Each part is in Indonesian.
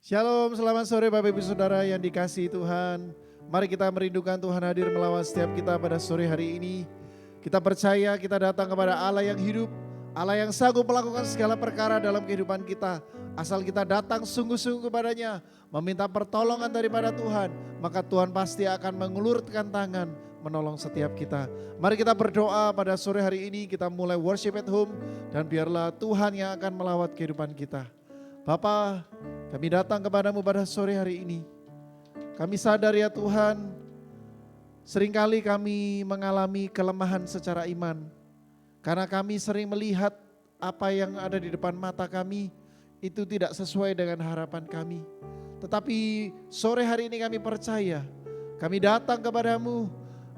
Shalom, selamat sore Bapak Ibu Saudara yang dikasihi Tuhan. Mari kita merindukan Tuhan hadir melawan setiap kita pada sore hari ini. Kita percaya kita datang kepada Allah yang hidup, Allah yang sanggup melakukan segala perkara dalam kehidupan kita. Asal kita datang sungguh-sungguh kepadanya, meminta pertolongan daripada Tuhan, maka Tuhan pasti akan mengulurkan tangan menolong setiap kita. Mari kita berdoa pada sore hari ini, kita mulai worship at home, dan biarlah Tuhan yang akan melawat kehidupan kita. Bapa, kami datang kepadamu pada sore hari ini. Kami sadar ya Tuhan, seringkali kami mengalami kelemahan secara iman. Karena kami sering melihat apa yang ada di depan mata kami, itu tidak sesuai dengan harapan kami. Tetapi sore hari ini kami percaya, kami datang kepadamu,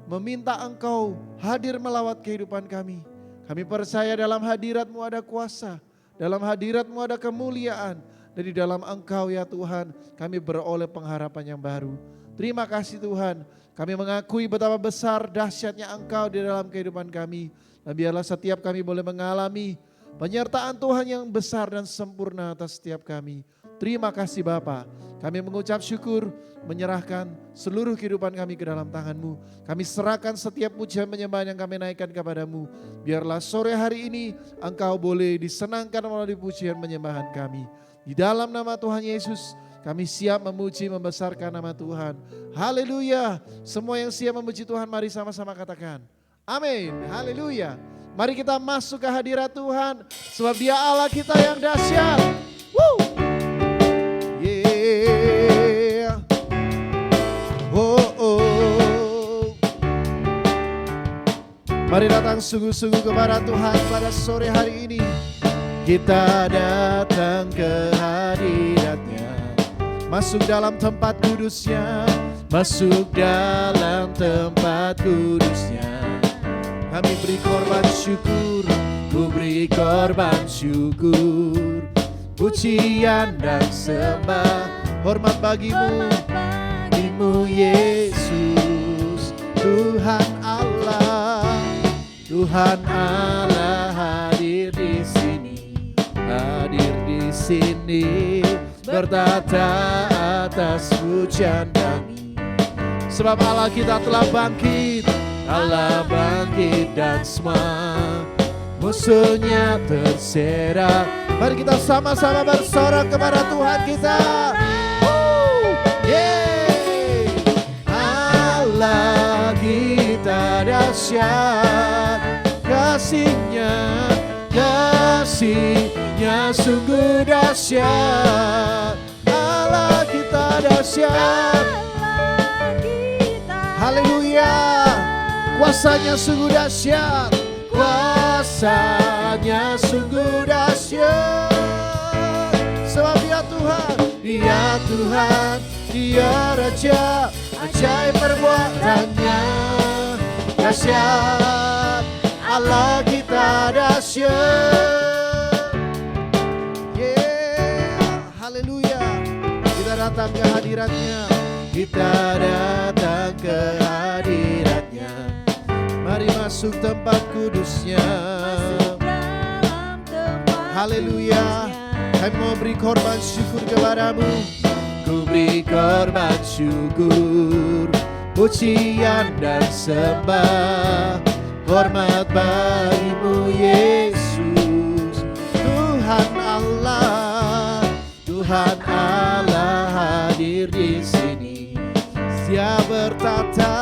meminta Engkau hadir melawat kehidupan kami. Kami percaya dalam hadirat-Mu ada kuasa, dalam hadirat-Mu ada kemuliaan, dan di dalam Engkau ya Tuhan kami beroleh pengharapan yang baru. Terima kasih Tuhan, kami mengakui betapa besar dahsyatnya Engkau di dalam kehidupan kami. Dan biarlah setiap kami boleh mengalami penyertaan Tuhan yang besar dan sempurna atas setiap kami. Terima kasih Bapa. Kami mengucap syukur, menyerahkan seluruh kehidupan kami ke dalam tangan-Mu. Kami serahkan setiap pujian penyembahan yang kami naikkan kepadamu. Biarlah sore hari ini Engkau boleh disenangkan melalui pujian penyembahan kami. Di dalam nama Tuhan Yesus, kami siap memuji membesarkan nama Tuhan. Haleluya. Semua yang siap memuji Tuhan, mari sama-sama katakan amin. Haleluya. Mari kita masuk ke hadirat Tuhan, sebab Dia Allah kita yang dahsyat. Woo! Yeah. Oh. Mari datang sungguh-sungguh kepada Tuhan pada sore hari ini. Kita datang ke hadirat-Nya, masuk dalam tempat kudus-Nya, masuk dalam tempat kudus-Nya. Kami beri korban syukur, ku beri korban syukur, pujian dan sembah, hormat bagimu, bagimu Yesus. Tuhan Allah hadir di sini, hadir di sini, bertata atas pujian kami. Sebab Allah kita telah bangkit, Allah bangkit dan semua musuhnya terserak. Mari kita sama-sama bersorak kepada Tuhan kita. Yeah. Allah kita dahsyat, kasih-Nya sungguh dahsyat. Allah kita dahsyat. Haleluya. Kuasanya sungguh dahsyat, kuasanya sungguh dahsyat. Sebab Dia Tuhan, Dia Raja, ajaib perbuatannya dahsyat. Allah kita dahsyat. Yeah, haleluya. Kita datang ke hadirat-Nya, kita datang ke hadirat-Nya. Mari masuk tempat kudus-Nya. Haleluya. Kami mau beri korban syukur kepadamu. Ku beri korban syukur, pujian dan sembah, hormat bagimu Yesus. Tuhan Allah hadir di sini. Dia bertata.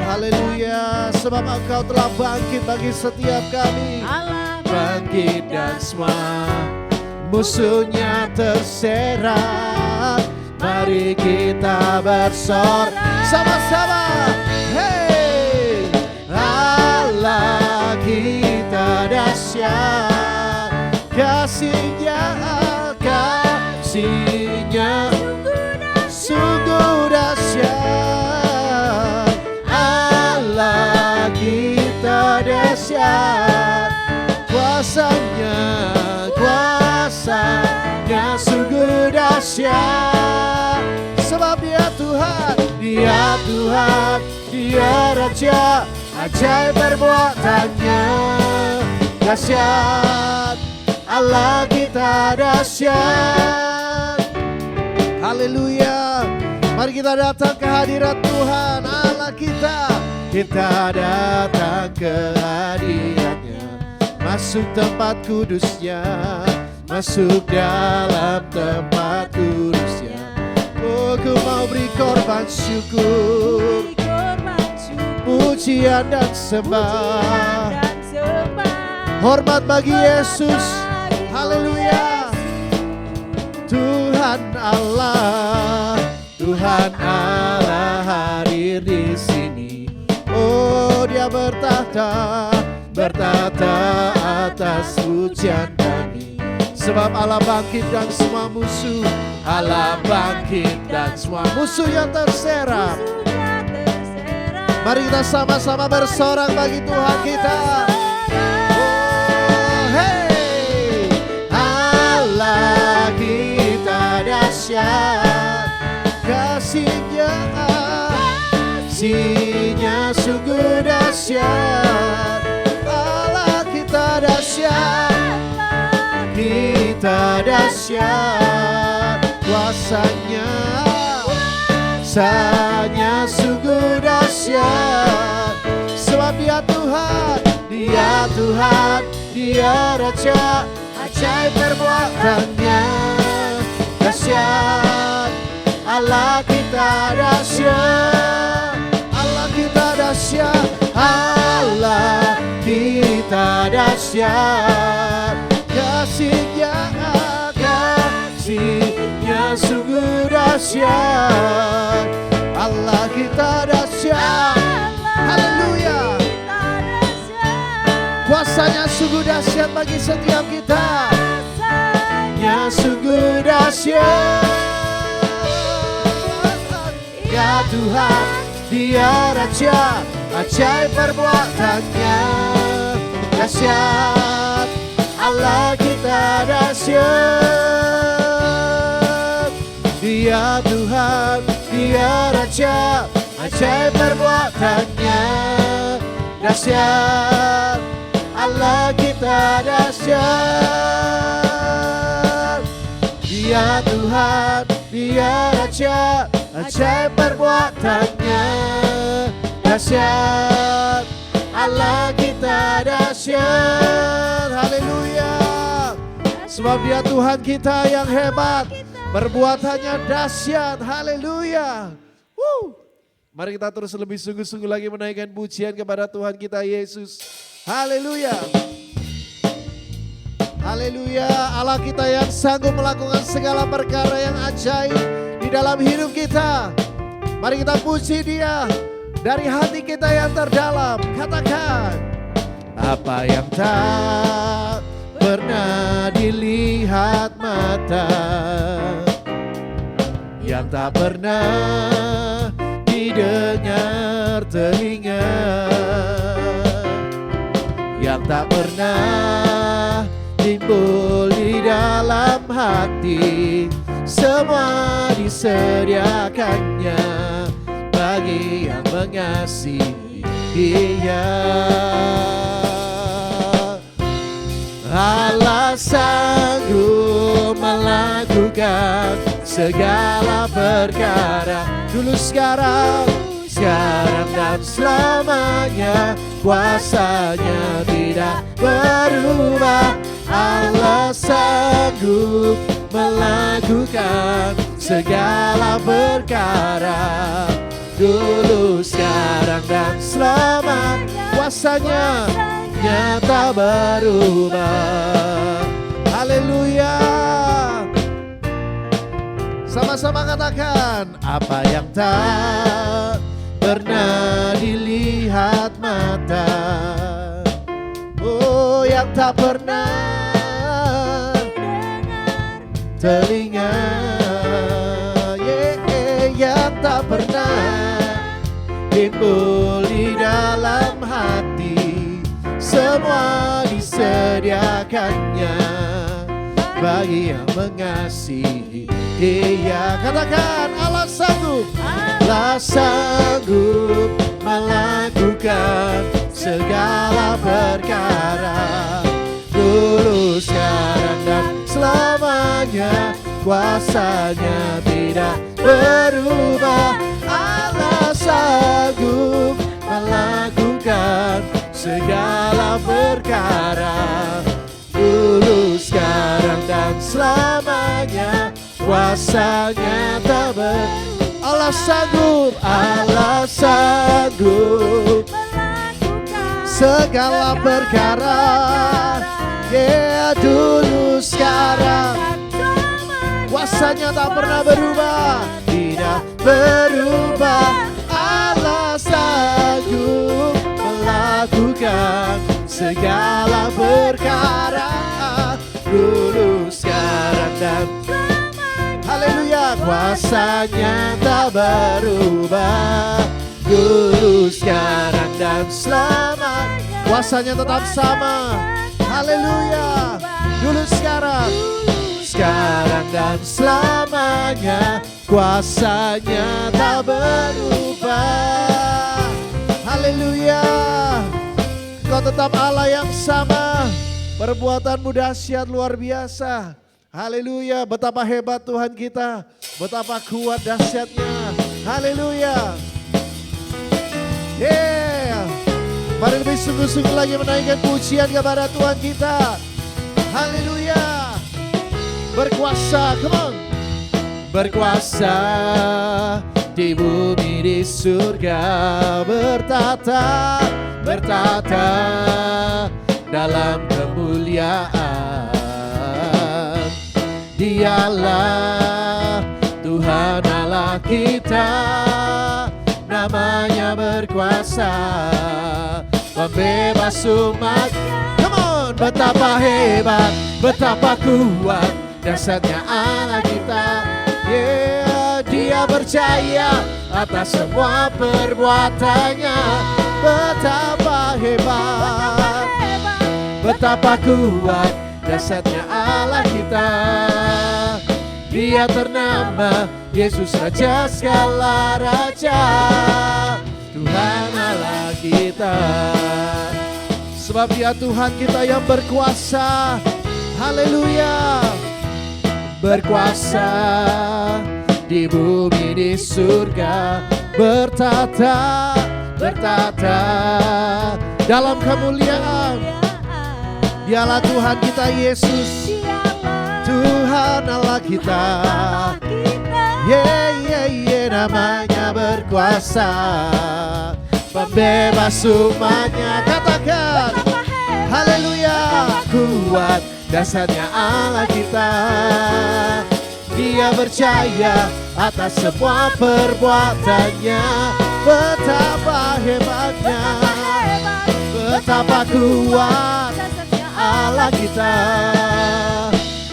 Haleluya. Sebab Engkau telah bangkit bagi setiap kami. Bangkit dan semua musuhnya terserak. Mari kita bersorak sama-sama. Hey, Allah kita dahsyat, kasih-Nya sungguh dahsyat. Allah kita dahsyat, kuasanya sungguh dahsyat. Sebab Dia Tuhan, Dia Raja, ajaib perbuatannya dahsyat. Allah kita dahsyat. Haleluya. Mari kita datang ke hadirat Tuhan Allah kita. Kita datang ke hadiratnya, masuk tempat kudusnya, masuk dalam tempat kudusnya. Oh, ku mau beri korban syukur, pujian dan sembah, hormat bagi Yesus. Haleluya. Tuhan Allah, Tuhan Allah hadir di sini. Oh, Dia bertahta, bertahta atas pujian kami. Sebab Allah bangkit dan semua musuh, Allah bangkit dan semua musuh yang terserak. Mari kita sama-sama bersorak bagi Tuhan kita. Oh, hey, Allah kita dahsyat, kasih-Nya sungguh dahsyat. Allah kita dahsyat, kita dahsyat. Kuasanya sungguh dahsyat. Sebab Dia Tuhan, Dia Tuhan, Dia Raja, ajaib perbuatannya dahsyat. Allah kita dahsyat, Allah kita dahsyat, Allah kita dahsyat. Kasih-Nya sungguh dahsyat. Allah kita dahsyat. Haleluya. Kuasanya sungguh dahsyat bagi setiap kita. Nya sungguh dahsyat. Ya Tuhan, Dia Raja, ajaib perbuatannya dahsyat. Allah kita dahsyat. Dia Tuhan, Dia Raja, ajaib perbuatannya dahsyat. Allah kita dahsyat. Dia Tuhan, Dia Raja, ajaib perbuatannya dahsyat. Allah kita dahsyat. Haleluya. Sebab Dia Tuhan kita yang hebat, perbuatannya dahsyat. Haleluya. Mari kita terus lebih sungguh-sungguh lagi menaikkan pujian kepada Tuhan kita Yesus. Haleluya. Haleluya. Allah kita yang sanggup melakukan segala perkara yang ajaib di dalam hidup kita. Mari kita puji Dia dari hati kita yang terdalam. Katakan, apa yang tak pernah dilihat mata, yang tak pernah didengar telinga, yang tak pernah timbul di dalam hati, semua disediakannya bagi yang mengasihi Dia. Allah sanggup melakukan segala perkara, dulu sekarang dan selamanya. Kuasanya tidak berubah. Allah sanggup melakukan segala perkara, dulu, sekarang, dan selamanya. Kuasanya nyata berubah. Haleluya. Sama-sama katakan, apa yang tak pernah dilihat mata, oh yang tak pernah telinga, yang tak pernah timbul di dalam hati, semua disediakannya bagi yang mengasihi Dia. Katakan, Allah sanggup, Allah sanggup melakukan segala perkara, dulu, sekarang, kuasanya tidak berubah. Allah sanggup melakukan segala perkara, dulu, sekarang, dan selamanya. Kuasanya tak Allah sanggup melakukan segala perkara. Ya, dulu, sekarang, kuasanya tak pernah berubah, tidak berubah. Allah sanggup melakukan segala perkara, dulu, sekarang, dan haleluya. Kuasanya tak berubah, dulu, sekarang, dan selamanya. Kuasanya tetap sama. Haleluya. Dulu, sekarang, dan selamanya. Kuasanya tak berubah. Haleluya. Kau tetap Allah yang sama. Perbuatanmu dahsyat luar biasa. Haleluya, betapa hebat Tuhan kita, betapa kuat dahsyatnya. Haleluya. Yeah. Mari lebih sungguh-sungguh lagi menaikkan pujian kepada Tuhan kita. Haleluya. Berkuasa, come on. Berkuasa di bumi, di surga, bertata dalam kemuliaan. Dialah Tuhan Allah kita, namanya berkuasa, pembebas umat. Come on, betapa hebat, betapa kuat dahsyatnya Allah kita. Yeah, Dia percaya atas semua perbuatannya. Betapa hebat, betapa kuat dahsyatnya Allah kita. Dia ternama Yesus Raja segala raja, Tuhan Allah kita. Sebab Dia Tuhan kita yang berkuasa. Haleluya. Berkuasa di bumi, di surga, bertata dalam kemuliaan. Dialah Tuhan kita Yesus, Tuhan Allah kita. Namanya berkuasa, pembebas umatnya. Katakan haleluya. Kuat dahsyatnya Allah kita. Dia percaya atas semua perbuatannya. Betapa hebatnya, betapa kuat Allah kita.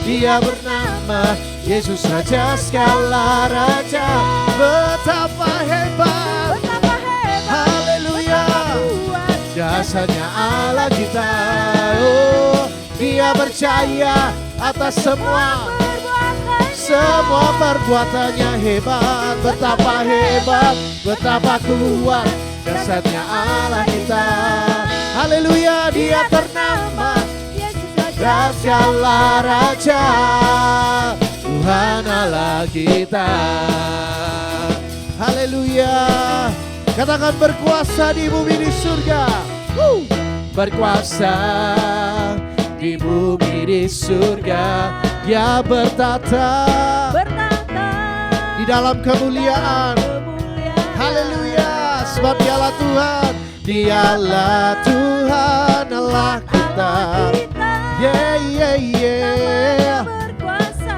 Dia bernama Yesus Raja segala raja. Betapa hebat, haleluya, dahsyatnya Allah kita. Oh, Dia percaya atas semua perbuatannya. Hebat, betapa hebat, betapa kuat dahsyatnya Allah kita. Haleluya. Dia ternama segala raja, Tuhan Allah kita. Haleluya. Katakan berkuasa di bumi, di surga. Berkuasa di bumi, di surga. Dia bertata di dalam kemuliaan. Haleluya. Sebab Dialah Tuhan, Dialah Tuhan Allah kita.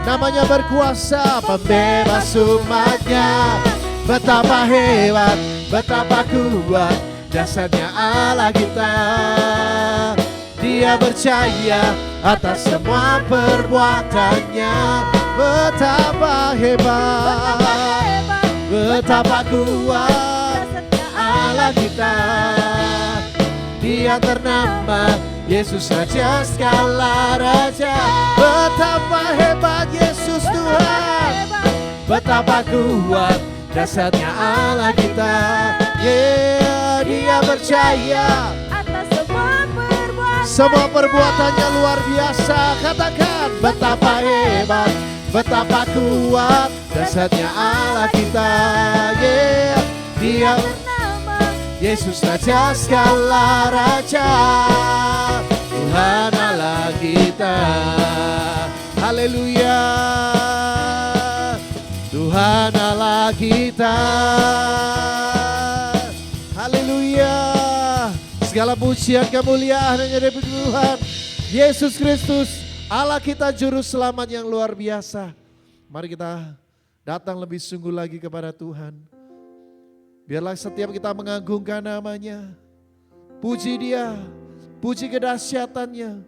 Namanya berkuasa, pembebas umatnya. Betapa hebat, betapa kuat dahsyatnya Allah kita. Dia percaya atas semua perbuatannya. Betapa hebat, betapa kuat Allah kita. Dia ternama Yesus Raja segala raja. Betapa hebat Yesus Tuhan, betapa kuat dahsyatnya Allah kita. Dia percaya atas semua perbuatannya luar biasa. Katakan betapa hebat, betapa kuat dahsyatnya Allah kita. Yeah. Dia bernama Yesus, Raja segala raja, Tuhan Allah kita. Haleluya, Tuhan Allah kita. Haleluya, segala pujian kemuliaan hanya dari Tuhan Yesus Kristus, Allah kita juru selamat yang luar biasa. Mari kita datang lebih sungguh lagi kepada Tuhan. Biarlah setiap kita mengagungkan namanya, puji Dia, puji kedahsyatannya,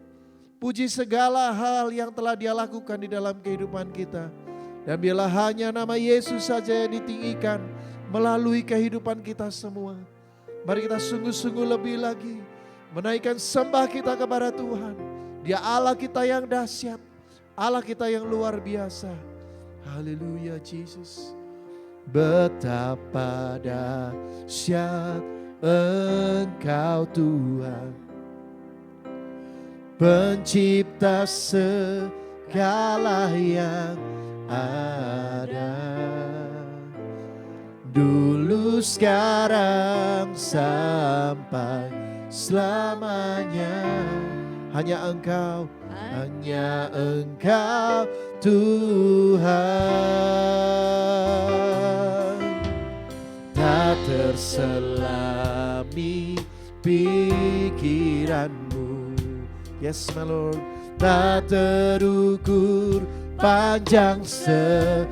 puji segala hal yang telah Dia lakukan di dalam kehidupan kita. Dan biarlah hanya nama Yesus saja yang ditinggikan melalui kehidupan kita semua. Mari kita sungguh-sungguh lebih lagi menaikkan sembah kita kepada Tuhan. Dia Allah kita yang dahsyat, Allah kita yang luar biasa. Haleluya Yesus. Betapa dahsyat Engkau Tuhan, pencipta segala yang ada, dulu sekarang sampai selamanya. Hanya Engkau Tuhan, tak terselami pikiranmu. Yes my Lord, tak terukur panjang setiamu,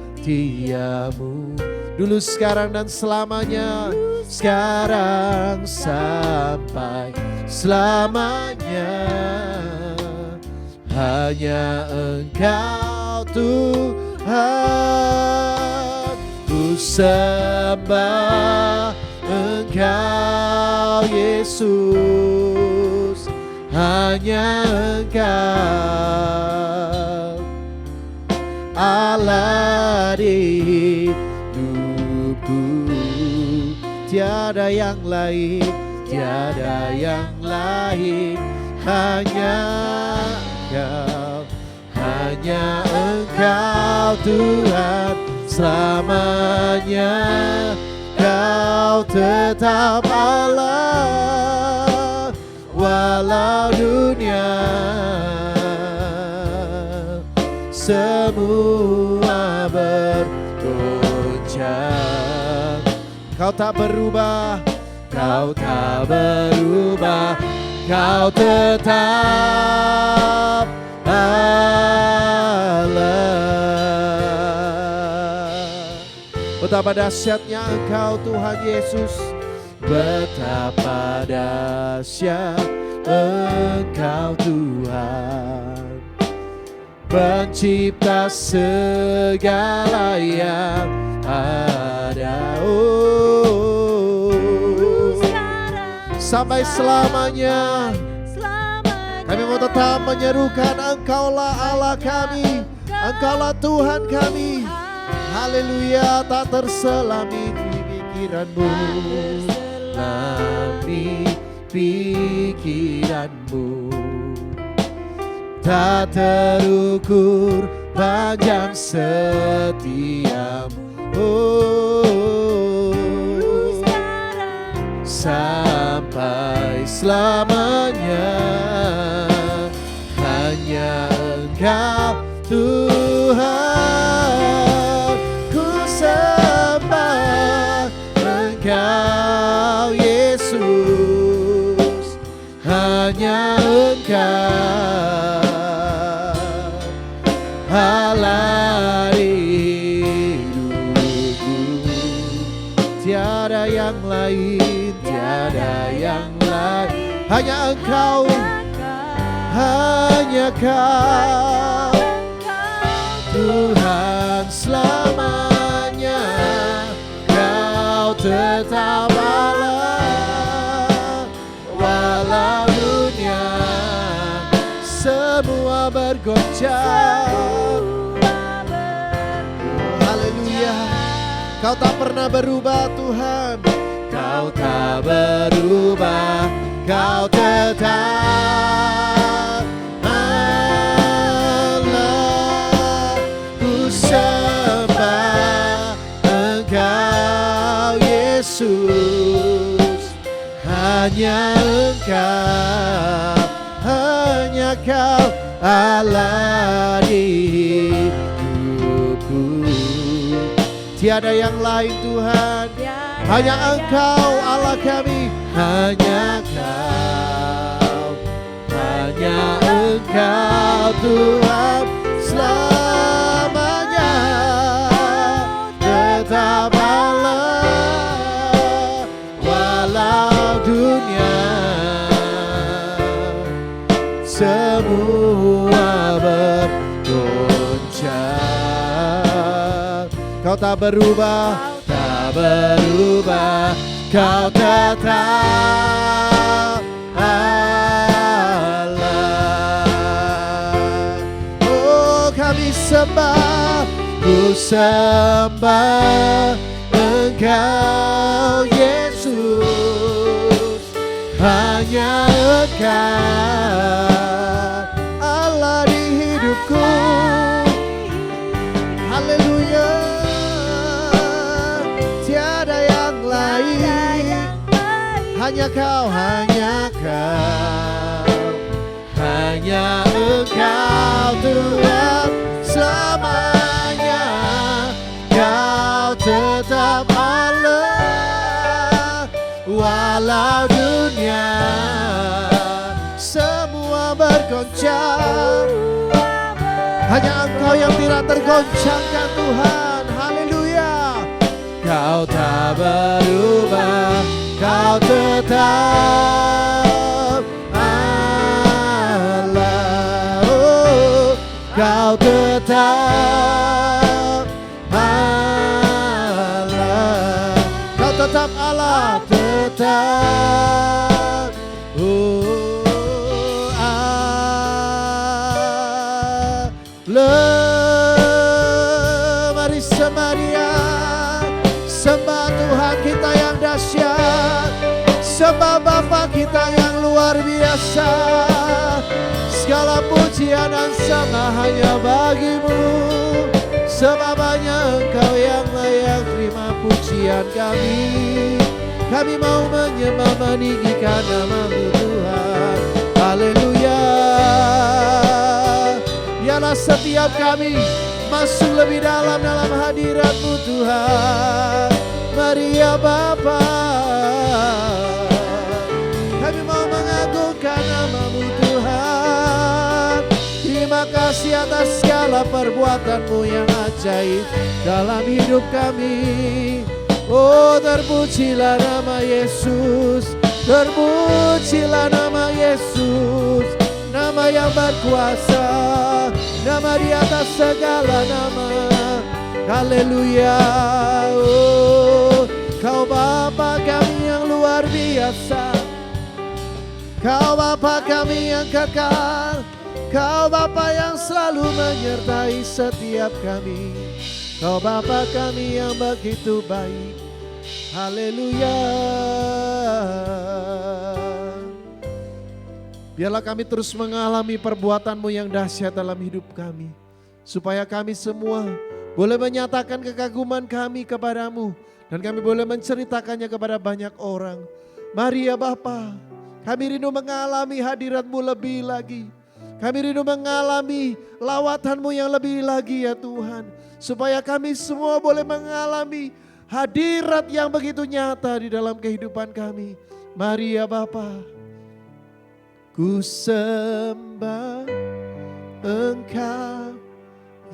dulu sekarang dan selamanya, sekarang sampai selamanya. Hanya Engkau Tuhan, ku sembah Engkau Yesus. Hanya Engkau Allah di hidupku, tiada yang lain, tiada yang lain. Hanya Engkau, hanya Engkau Tuhan, selamanya Kau tetap Allah, walau dunia semua bergoncang. Kau tak berubah, Kau tak berubah, Kau tetap Allah. Betapa dahsyatnya Engkau Tuhan Yesus, betapa dahsyat Engkau Tuhan, pencipta segala yang ada. Sampai selamanya kami mau tetap menyerukan Engkaulah Allah kami, Engkaulah Tuhan kami. Haleluya, tak terselami di pikiranmu, selami pikiranmu, tak terukur panjang setiamu. Sampai selamanya, hanya Engkau Tuhan, ku sembah Engkau Yesus. Hanya Engkau Allah hidupku, tiada yang lain, tiada yang lain. Hanya Engkau, hanya Kau Tuhan selamanya. Kau tetap Allah, walau dunia semua bergoncang. Haleluya, Kau tak pernah berubah Tuhan, Kau tak berubah, Kau tetap Allah. Ku Kau Allah di hidupku. Tiada yang lain Tuhan, hanya Engkau Allah kami. Hanya Engkau Tuhan selamanya. Tetap Allah walau dunia semua bergoncang. Kau tak berubah, Kau tetap Allah. Oh kami sembah, ku sembah Engkau Yesus. Hanya Engkau Allah di hidupku. Haleluya. Tiada yang lain, hanya Kau, hanya Engkau Tuhan selamanya. Kau tetap Allah walau dunia semua bergoncang. Hanya Engkau yang tidak tergoncangkan Tuhan. Haleluya. Kau tak berubah, Kau tetap Allah. Oh, Kau tetap Allah. Kau tetap Allah, tetap. Oh, Allah. Mari sembah Dia. Sembah Tuhan kita yang dahsyat, sembah Bapa kita yang luar biasa. Segala pujian dan sembah hanya bagi-Mu, sebab hanya Engkau yang layak terima pujian kami. Kami mau menyembah meninggikan nama-Mu Tuhan. Haleluya. Biarlah setiap kami masuk lebih dalam hadirat-Mu Tuhan. Mari ya Bapa, kami mau mengagungkan nama-Mu Tuhan. Terima kasih atas segala perbuatan-Mu yang ajaib dalam hidup kami. Oh terpujilah nama Yesus, terpujilah nama Yesus. Nama yang berkuasa, nama di atas segala nama. Haleluya. Oh, Kau Bapa kami yang luar biasa, Kau Bapa kami yang kekal, Kau Bapa yang selalu menyertai setiap kami. Kau Bapa kami yang begitu baik. Haleluya. Biarlah kami terus mengalami perbuatan-Mu yang dahsyat dalam hidup kami, supaya kami semua boleh menyatakan kekaguman kami kepada-Mu, dan kami boleh menceritakannya kepada banyak orang. Mari ya Bapa, kami rindu mengalami hadirat-Mu lebih lagi. Kami rindu mengalami lawatan-Mu yang lebih lagi ya Tuhan, supaya kami semua boleh mengalami hadirat yang begitu nyata di dalam kehidupan kami. Mari ya Bapa, ku sembah Engkau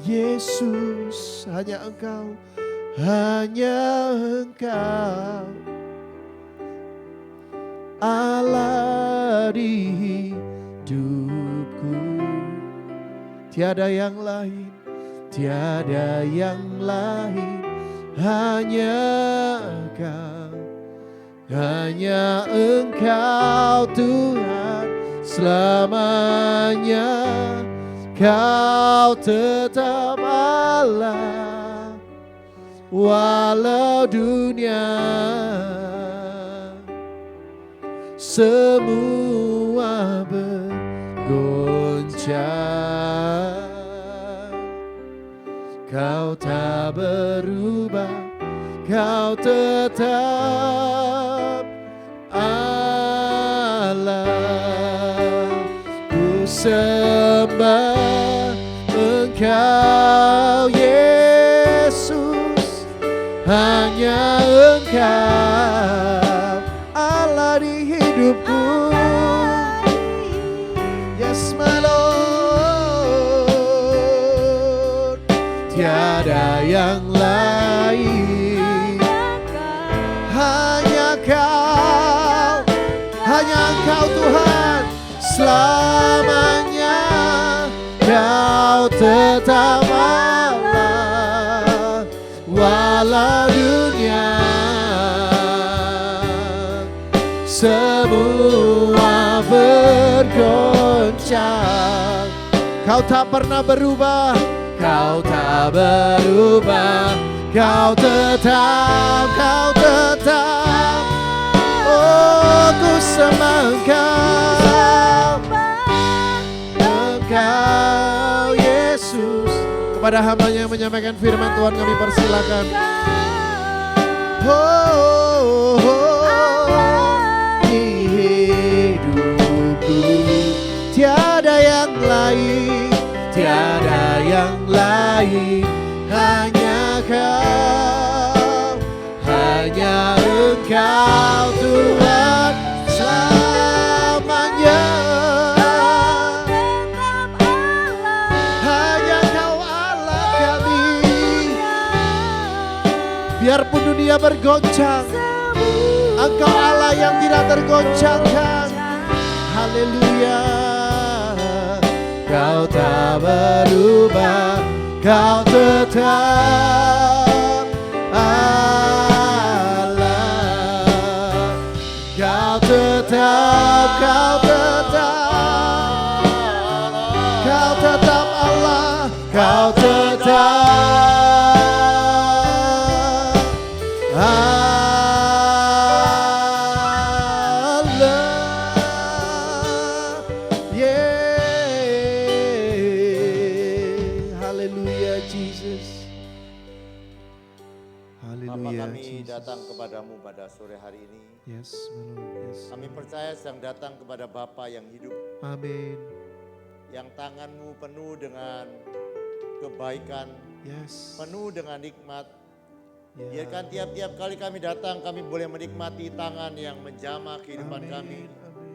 Yesus. Hanya Engkau Allah di hidupku. Tiada yang lain, tiada yang lain, hanya Engkau Tuhan selamanya. Kau tetap Allah walau dunia semua bergoncang. Kau tak berubah, Kau tetap Allah. sembah Engkau Yesus, hanya Engkau Allah di hidupku. Yes my Lord, tiada yang lain, hanya Engkau Tuhan, selamanya Kau tetap Allah, walau dunia semua bergoncang. Kau tak pernah berubah, Kau tak berubah, Kau tetap, oh ku sembah Engkau Yesus. Kepada hamba-Nya yang menyampaikan firman Tuhan kami persilakan. Di hidupku tiada yang lain, hanya Engkau Tuhan selamanya. Hanya Kau Allah kami. Biarpun dunia bergoncang, Engkau Allah yang tidak tergoncangkan. Haleluya. Kau tak berubah, Kau tetap Allah. Kau tetap Allah. Kau tetap Allah. Haleluya Jesus. Bapa, Haleluya kami Jesus. datang kepadamu pada sore hari ini. Yes, my Lord. Yes. Kami percaya sedang datang kepada Bapa yang hidup, Amin. yang tanganmu penuh dengan kebaikan, Yes. penuh dengan nikmat. Ya. Biarkan tiap-tiap kali kami datang, kami boleh menikmati tangan yang menjamah kehidupan Amin. kami. Amin.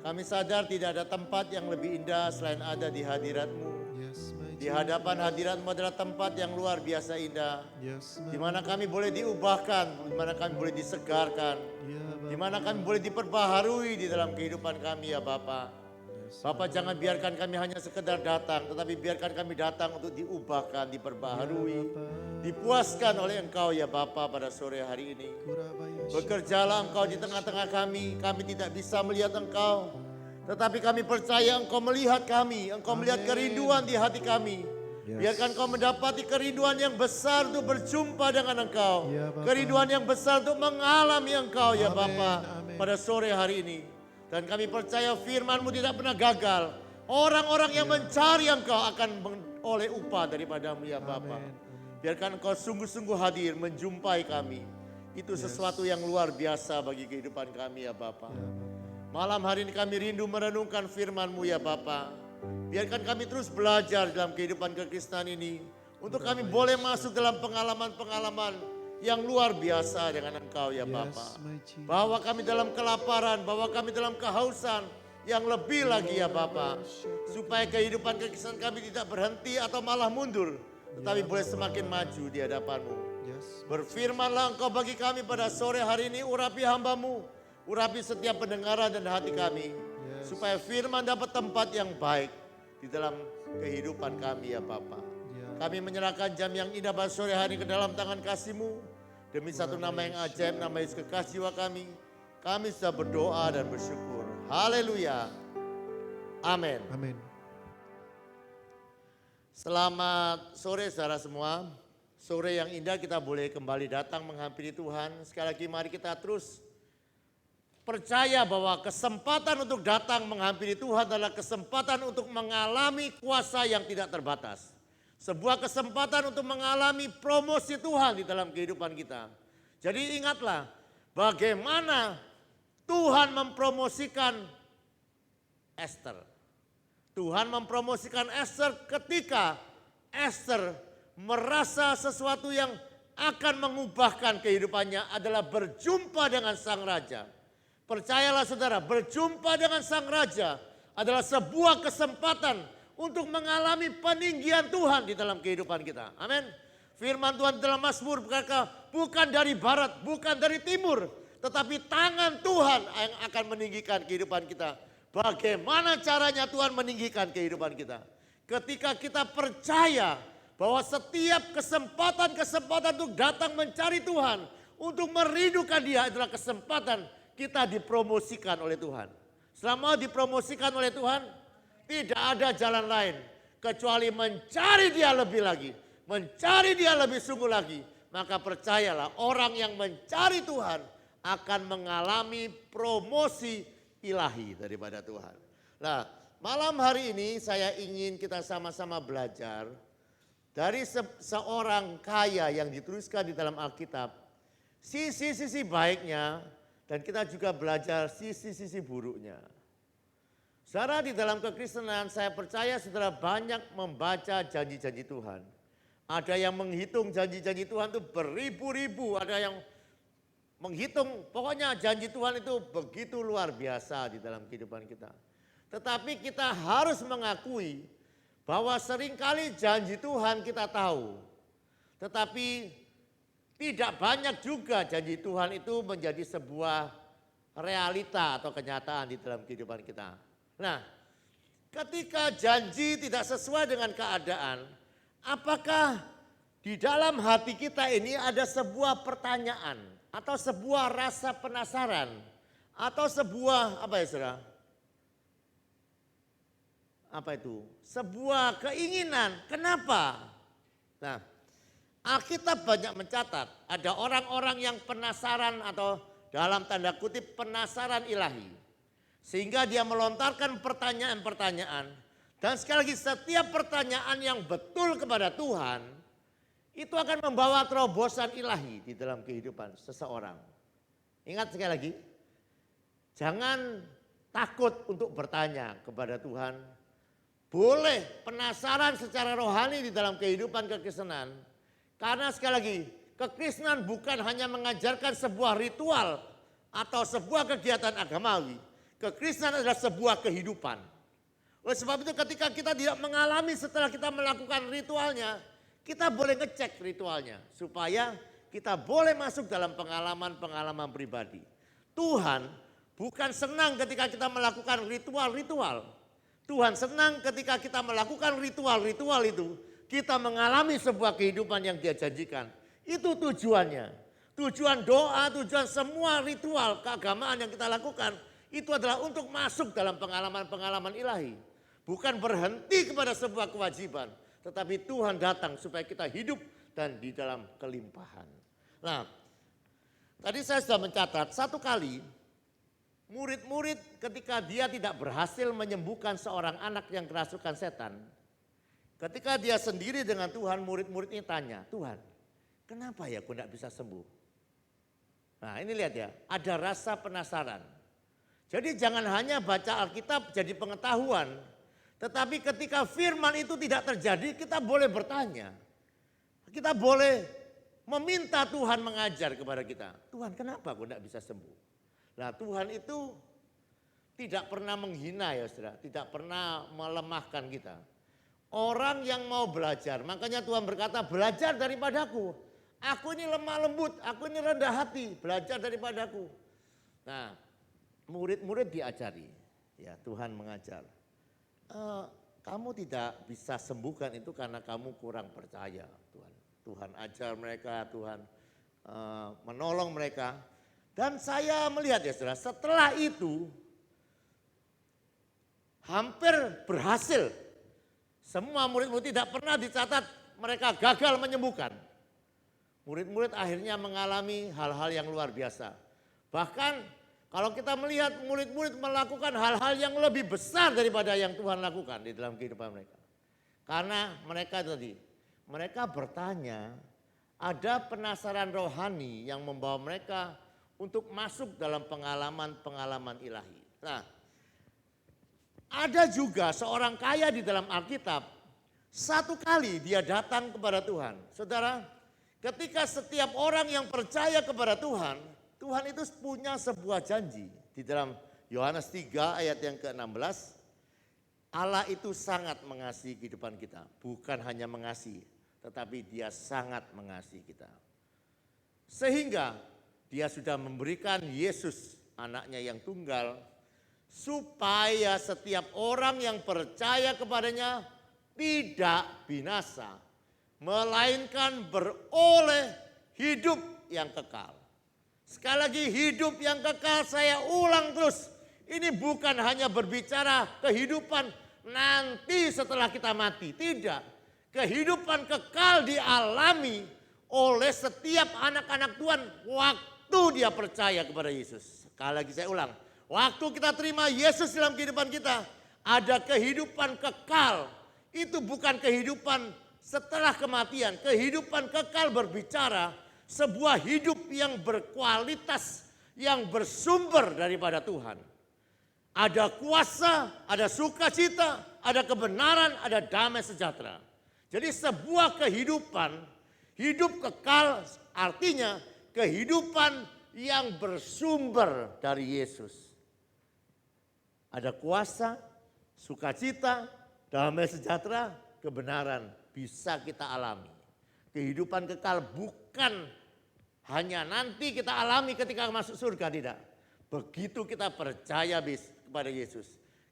Kami sadar tidak ada tempat yang lebih indah selain ada di hadirat-Mu. Yes, my Di hadapan hadirat-Mu adalah tempat yang luar biasa indah. Yes, Di mana kami boleh diubahkan, di mana kami boleh disegarkan, Ya, di mana kami boleh diperbaharui di dalam kehidupan kami ya Bapa. Bapak jangan biarkan kami hanya sekedar datang, tetapi biarkan kami datang untuk diubahkan, diperbaharui, dipuaskan oleh Engkau ya Bapa pada sore hari ini. Bekerjalah Engkau di tengah-tengah kami tidak bisa melihat Engkau, tetapi kami percaya Engkau melihat kami, Engkau melihat kerinduan di hati kami. Biarkan Engkau mendapati kerinduan yang besar untuk berjumpa dengan Engkau, Ya, Bapa. kerinduan yang besar untuk mengalami Engkau ya Amin, Bapa amin. pada sore hari ini. Dan kami percaya firman-Mu tidak pernah gagal. Orang-orang yang mencari Engkau akan oleh upah daripada-Mu ya Bapa. Biarkan Engkau sungguh-sungguh hadir menjumpai kami. Itu sesuatu yang luar biasa bagi kehidupan kami ya Bapa. Malam hari ini kami rindu merenungkan firman-Mu ya Bapa. Biarkan kami terus belajar dalam kehidupan kekristenan ini. Untuk kami boleh masuk dalam pengalaman-pengalaman yang luar biasa dengan Engkau ya Bapa. Bawa kami dalam kelaparan, bawa kami dalam kehausan yang lebih lagi ya Bapa. Supaya kehidupan kekristenan kami tidak berhenti atau malah mundur. Tetapi boleh semakin maju di hadapan-Mu. Berfirmanlah Engkau bagi kami pada sore hari ini, urapi hamba-Mu. Urapi setiap pendengaran dan hati kami. Supaya firman dapat tempat yang baik di dalam kehidupan kami ya Bapa. Kami menyerahkan jam yang indah pada sore hari ke dalam tangan kasih-Mu. Demi satu nama yang ajaib, nama Yesus kekasih jiwa kami. Kami sudah berdoa dan bersyukur. Haleluya. Amin. Amin. Selamat sore saudara semua. Sore yang indah kita boleh kembali datang menghampiri Tuhan. Sekali lagi mari kita terus percaya bahwa kesempatan untuk datang menghampiri Tuhan adalah kesempatan untuk mengalami kuasa yang tidak terbatas. Sebuah kesempatan untuk mengalami promosi Tuhan di dalam kehidupan kita. Jadi ingatlah bagaimana Tuhan mempromosikan Esther. Tuhan mempromosikan Esther ketika Esther merasa sesuatu yang akan mengubahkan kehidupannya adalah berjumpa dengan sang raja. Percayalah saudara, berjumpa dengan sang raja adalah sebuah kesempatan untuk mengalami peninggian Tuhan di dalam kehidupan kita. Amin. Firman Tuhan dalam Mazmur berkata, bukan dari barat, bukan dari timur, tetapi tangan Tuhan yang akan meninggikan kehidupan kita. Bagaimana caranya Tuhan meninggikan kehidupan kita? Ketika kita percaya bahwa setiap kesempatan-kesempatan untuk datang mencari Tuhan, untuk merindukan Dia adalah kesempatan kita dipromosikan oleh Tuhan. Selama dipromosikan oleh Tuhan, tidak ada jalan lain kecuali mencari Dia lebih lagi, mencari Dia lebih sungguh lagi. Maka percayalah, orang yang mencari Tuhan akan mengalami promosi ilahi daripada Tuhan. Nah, malam hari ini saya ingin kita sama-sama belajar dari seorang kaya yang dituliskan di dalam Alkitab, sisi-sisi baiknya, dan kita juga belajar sisi-sisi buruknya. Saudara, di dalam kekristenan saya percaya saudara banyak membaca janji-janji Tuhan. Ada yang menghitung janji-janji Tuhan itu beribu-ribu, ada yang menghitung, pokoknya janji Tuhan itu begitu luar biasa di dalam kehidupan kita. Tetapi kita harus mengakui bahwa seringkali janji Tuhan kita tahu, tetapi tidak banyak juga janji Tuhan itu menjadi sebuah realita atau kenyataan di dalam kehidupan kita. Nah, ketika janji tidak sesuai dengan keadaan, apakah di dalam hati kita ini ada sebuah pertanyaan atau sebuah rasa penasaran atau sebuah apa ya saudara? Apa itu? Sebuah keinginan. Kenapa? Nah, Alkitab banyak mencatat ada orang-orang yang penasaran atau dalam tanda kutip penasaran ilahi. Sehingga dia melontarkan pertanyaan-pertanyaan. Dan sekali lagi setiap pertanyaan yang betul kepada Tuhan itu akan membawa terobosan ilahi di dalam kehidupan seseorang. Ingat sekali lagi, jangan takut untuk bertanya kepada Tuhan. Boleh penasaran secara rohani di dalam kehidupan kekristenan. Karena sekali lagi, kekristenan bukan hanya mengajarkan sebuah ritual atau sebuah kegiatan agamawi. Kekristenan adalah sebuah kehidupan. Oleh sebab itu ketika kita tidak mengalami setelah kita melakukan ritualnya, kita boleh ngecek ritualnya. Supaya kita boleh masuk dalam pengalaman-pengalaman pribadi. Tuhan bukan senang ketika kita melakukan ritual-ritual. Tuhan senang ketika kita melakukan ritual-ritual itu, kita mengalami sebuah kehidupan yang Dia janjikan. Itu tujuannya. Tujuan doa, tujuan semua ritual keagamaan yang kita lakukan, itu adalah untuk masuk dalam pengalaman-pengalaman ilahi. Bukan berhenti kepada sebuah kewajiban, tetapi Tuhan datang supaya kita hidup dan di dalam kelimpahan. Nah, tadi saya sudah mencatat satu kali, murid-murid ketika dia tidak berhasil menyembuhkan seorang anak yang kerasukan setan. Ketika dia sendiri dengan Tuhan, murid-murid ini tanya, Tuhan kenapa ya aku tidak bisa sembuh? Nah ini lihat ya, ada rasa penasaran. Jadi jangan hanya baca Alkitab jadi pengetahuan. Tetapi ketika firman itu tidak terjadi, kita boleh bertanya. Kita boleh meminta Tuhan mengajar kepada kita. Tuhan kenapa aku tidak bisa sembuh? Nah Tuhan itu tidak pernah menghina ya saudara, tidak pernah melemahkan kita. Orang yang mau belajar, makanya Tuhan berkata belajar daripadaku. Aku ini lemah lembut, aku ini rendah hati, belajar daripadaku. Nah murid-murid diajari, ya Tuhan mengajar. Kamu tidak bisa sembuhkan itu karena kamu kurang percaya Tuhan. Tuhan ajar mereka, Tuhan menolong mereka. Dan saya melihat ya saudara, setelah itu hampir berhasil. Semua murid-murid tidak pernah dicatat mereka gagal menyembuhkan. Murid-murid akhirnya mengalami hal-hal yang luar biasa. Bahkan kalau kita melihat murid-murid melakukan hal-hal yang lebih besar daripada yang Tuhan lakukan di dalam kehidupan mereka. Karena mereka tadi, mereka bertanya, ada penasaran rohani yang membawa mereka untuk masuk dalam pengalaman-pengalaman ilahi. Nah, Ada juga seorang kaya di dalam Alkitab, satu kali dia datang kepada Tuhan. Saudara, ketika setiap orang yang percaya kepada Tuhan, Tuhan itu punya sebuah janji. Di dalam Yohanes 3 ayat yang ke-16, Allah itu sangat mengasihi kehidupan kita. Bukan hanya mengasihi, tetapi dia sangat mengasihi kita. Sehingga dia sudah memberikan Yesus anaknya yang tunggal, supaya setiap orang yang percaya kepadanya tidak binasa, melainkan beroleh hidup yang kekal. Sekali lagi, hidup yang kekal, saya ulang terus. Ini bukan hanya berbicara kehidupan nanti setelah kita mati. Tidak. Kehidupan kekal dialami oleh setiap anak-anak Tuhan waktu dia percaya kepada Yesus. Sekali lagi saya ulang. Waktu kita terima Yesus dalam kehidupan kita, ada kehidupan kekal. Itu bukan kehidupan setelah kematian. Kehidupan kekal berbicara sebuah hidup yang berkualitas, yang bersumber daripada Tuhan. Ada kuasa, ada sukacita, ada kebenaran, ada damai sejahtera. Jadi sebuah kehidupan, hidup kekal artinya kehidupan yang bersumber dari Yesus. Ada kuasa, sukacita, damai sejahtera, kebenaran bisa kita alami. Kehidupan kekal bukan hanya nanti kita alami ketika masuk surga, tidak. Begitu kita percaya kepada Yesus,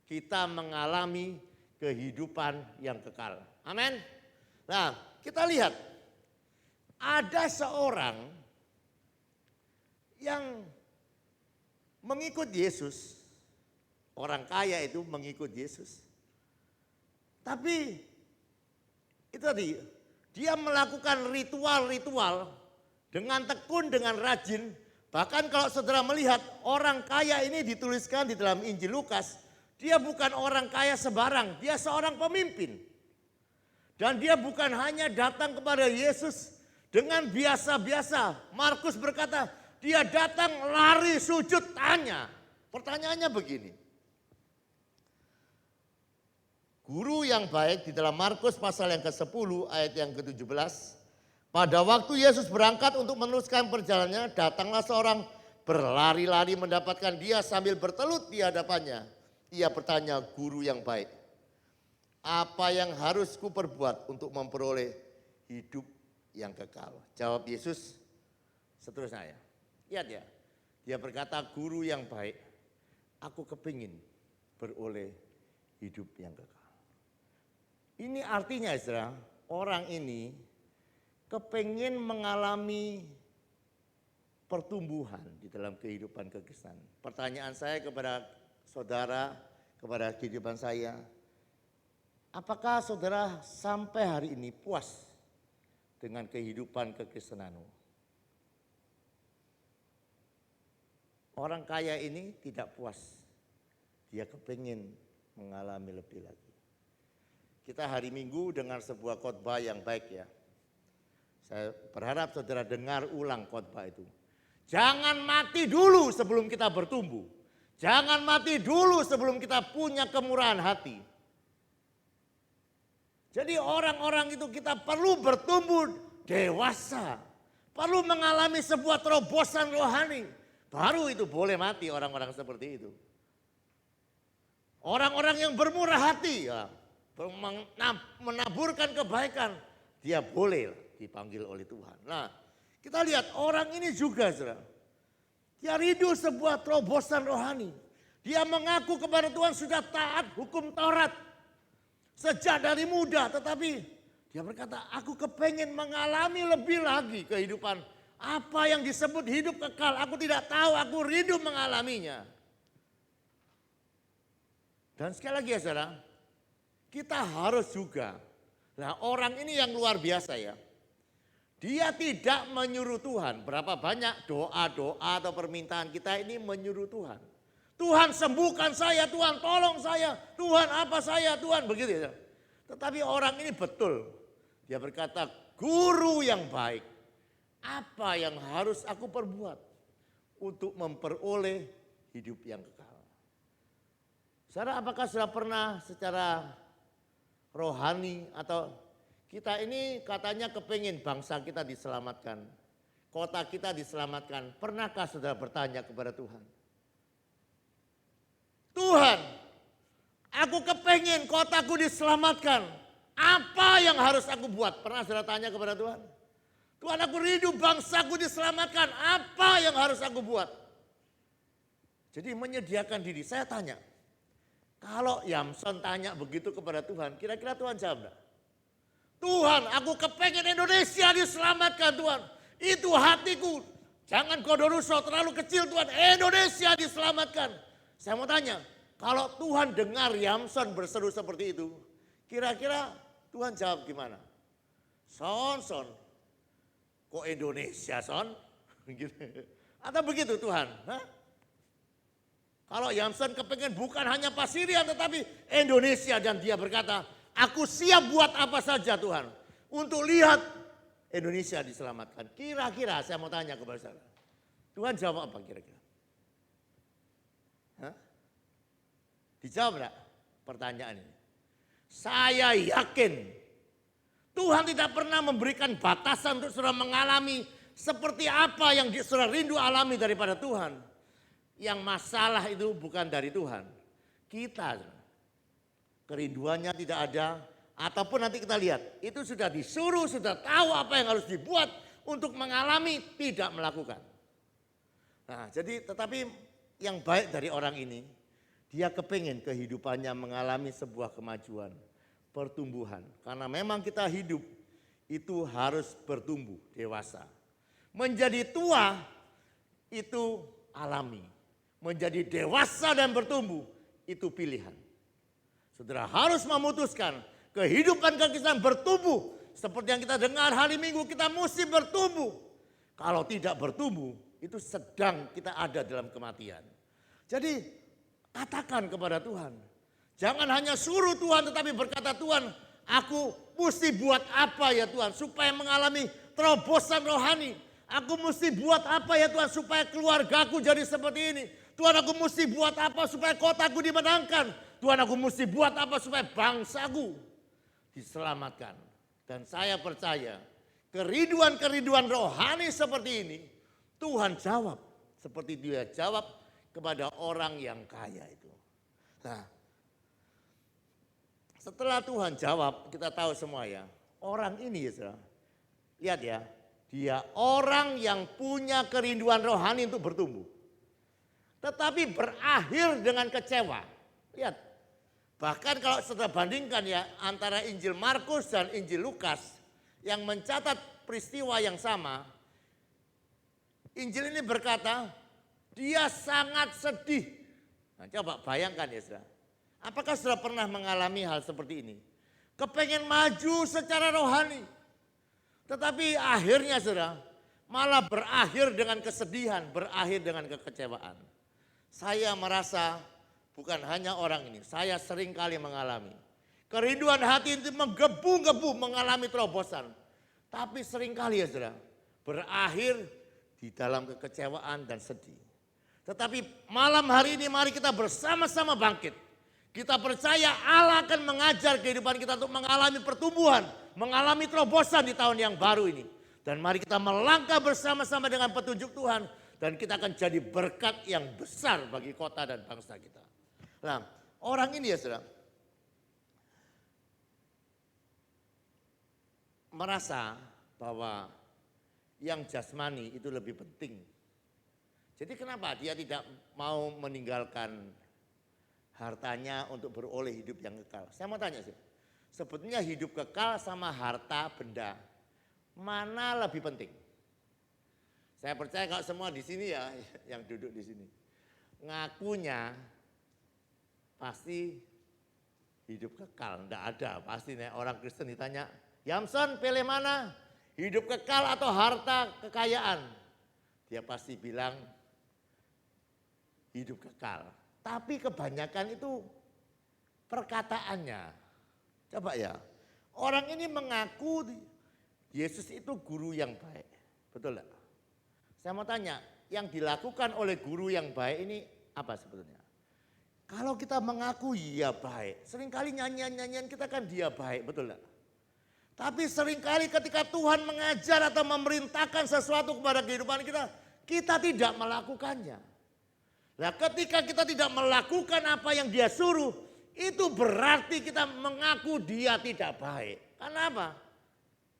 kita mengalami kehidupan yang kekal. Amin. Nah, kita lihat ada seorang yang mengikut Yesus. Orang kaya itu mengikut Yesus. Tapi itu tadi, dia melakukan ritual-ritual dengan tekun, dengan rajin. Bahkan kalau saudara melihat orang kaya ini dituliskan di dalam Injil Lukas, dia bukan orang kaya sebarang, dia seorang pemimpin. Dan dia bukan hanya datang kepada Yesus dengan biasa-biasa. Markus berkata, dia datang lari sujud tanya. Pertanyaannya begini. Guru yang baik di dalam Markus pasal yang ke-10 ayat yang ke-17. Pada waktu Yesus berangkat untuk meneruskan perjalanannya, datanglah seorang berlari-lari mendapatkan dia sambil bertelut di hadapannya. Ia bertanya, guru yang baik, apa yang harus kuperbuat untuk memperoleh hidup yang kekal? Jawab Yesus, seterusnya ya. Lihat ya, dia berkata, guru yang baik, aku kepingin beroleh hidup yang kekal. Ini artinya saudara, orang ini kepingin mengalami pertumbuhan di dalam kehidupan kekristenan. Pertanyaan saya kepada saudara, kepada kehidupan saya, apakah saudara sampai hari ini puas dengan kehidupan kekristenanmu? Orang kaya ini tidak puas, dia kepingin mengalami lebih lagi. Kita hari Minggu dengar sebuah khotbah yang baik ya. Saya berharap saudara dengar ulang khotbah itu. Jangan mati dulu sebelum kita bertumbuh. Jangan mati dulu sebelum kita punya kemurahan hati. Jadi orang-orang itu kita perlu bertumbuh dewasa. Perlu mengalami sebuah terobosan rohani. Baru itu boleh mati orang-orang seperti itu. Orang-orang yang bermurah hati ya, menaburkan kebaikan, dia boleh dipanggil oleh Tuhan. Nah, kita lihat orang ini juga, saudara. Dia rindu sebuah terobosan rohani. Dia mengaku kepada Tuhan sudah taat hukum Taurat sejak dari muda, tetapi dia berkata, aku kepengen mengalami lebih lagi kehidupan apa yang disebut hidup kekal. Aku tidak tahu, aku rindu mengalaminya. Dan sekali lagi ya saudara, kita harus juga, nah orang ini yang luar biasa ya. Dia tidak menyuruh Tuhan. Berapa banyak doa-doa atau permintaan kita ini menyuruh Tuhan. Tuhan sembuhkan saya, Tuhan tolong saya, Tuhan apa saya, Tuhan begitu ya. Tetapi orang ini betul. Dia berkata, guru yang baik, apa yang harus aku perbuat untuk memperoleh hidup yang kekal? Saudara, apakah sudah pernah secara rohani atau kita ini katanya kepingin bangsa kita diselamatkan, kota kita diselamatkan. Pernahkah saudara bertanya kepada Tuhan? Tuhan, aku kepingin kotaku diselamatkan. Apa yang harus aku buat? Pernah saudara tanya kepada Tuhan? Tuhan, aku rindu bangsaku diselamatkan. Apa yang harus aku buat? Jadi menyediakan diri. Saya tanya, kalau Yamson tanya begitu kepada Tuhan, kira-kira Tuhan jawab enggak? Tuhan, aku kepengen Indonesia diselamatkan Tuhan. Itu hatiku. Jangan Kodoruso terlalu kecil Tuhan. Indonesia diselamatkan. Saya mau tanya, kalau Tuhan dengar Yamson berseru seperti itu, kira-kira Tuhan jawab gimana? Son, kok Indonesia son? Atau begitu Tuhan? Hah? Kalau Yamson kepengen bukan hanya Pasirian tetapi Indonesia, dan dia berkata, aku siap buat apa saja Tuhan untuk lihat Indonesia diselamatkan. Kira-kira saya mau tanya kepada saudara, Tuhan jawab apa kira-kira? Hah? Dijawab enggak pertanyaan ini? Saya yakin Tuhan tidak pernah memberikan batasan untuk saudara mengalami seperti apa yang saudara rindu alami daripada Tuhan. Yang masalah itu bukan dari Tuhan. Kita kerinduannya tidak ada, ataupun nanti kita lihat itu sudah disuruh, sudah tahu apa yang harus dibuat untuk mengalami, tidak melakukan. Nah, jadi tetapi yang baik dari orang ini, dia kepingin kehidupannya mengalami sebuah kemajuan, pertumbuhan. Karena memang kita hidup itu harus bertumbuh dewasa. Menjadi tua itu alami. Menjadi dewasa dan bertumbuh itu pilihan. Saudara harus memutuskan kehidupan kita bertumbuh. Seperti yang kita dengar hari Minggu, kita mesti bertumbuh. Kalau tidak bertumbuh, itu sedang kita ada dalam kematian. Jadi katakan kepada Tuhan. Jangan hanya suruh Tuhan tetapi berkata, Tuhan, aku mesti buat apa ya Tuhan supaya mengalami terobosan rohani. Aku mesti buat apa ya Tuhan supaya keluargaku jadi seperti ini. Tuhan, aku mesti buat apa supaya kotaku dimenangkan. Tuhan, aku mesti buat apa supaya bangsaku diselamatkan. Dan saya percaya kerinduan-kerinduan rohani seperti ini Tuhan jawab. Seperti dia jawab kepada orang yang kaya itu. Nah, setelah Tuhan jawab, kita tahu semua ya. Orang ini ya, lihat ya. Dia orang yang punya kerinduan rohani untuk bertumbuh. Tetapi berakhir dengan kecewa. Lihat, bahkan kalau saudara bandingkan ya antara Injil Markus dan Injil Lukas yang mencatat peristiwa yang sama. Injil ini berkata, dia sangat sedih. Nah, coba bayangkan ya saudara. Apakah saudara pernah mengalami hal seperti ini? Kepengen maju secara rohani. Tetapi akhirnya saudara malah berakhir dengan kesedihan, berakhir dengan kekecewaan. Saya merasa bukan hanya orang ini, saya sering kali mengalami. Kerinduan hati itu menggebu-gebu mengalami terobosan. Tapi sering kali ya saudara, berakhir di dalam kekecewaan dan sedih. Tetapi malam hari ini mari kita bersama-sama bangkit. Kita percaya Allah akan mengajar kehidupan kita untuk mengalami pertumbuhan, mengalami terobosan di tahun yang baru ini. Dan mari kita melangkah bersama-sama dengan petunjuk Tuhan. Dan kita akan jadi berkat yang besar bagi kota dan bangsa kita. Nah, orang ini ya saudara, merasa bahwa yang jasmani itu lebih penting. Jadi kenapa dia tidak mau meninggalkan hartanya untuk beroleh hidup yang kekal? Saya mau tanya sih, sebetulnya hidup kekal sama harta benda, mana lebih penting? Saya percaya kalau semua di sini ya, yang duduk di sini, ngakunya pasti hidup kekal. Enggak ada, pasti nih orang Kristen ditanya, Yamson pilih mana? Hidup kekal atau harta kekayaan? Dia pasti bilang hidup kekal. Tapi kebanyakan itu perkataannya. Coba ya, orang ini mengaku Yesus itu guru yang baik. Betul enggak? Saya mau tanya, yang dilakukan oleh guru yang baik ini apa sebetulnya? Kalau kita mengaku ya baik, seringkali nyanyian-nyanyian kita kan dia baik, betul enggak? Tapi seringkali ketika Tuhan mengajar atau memerintahkan sesuatu kepada kehidupan kita, kita tidak melakukannya. Nah, ketika kita tidak melakukan apa yang dia suruh, itu berarti kita mengaku dia tidak baik. Karena apa?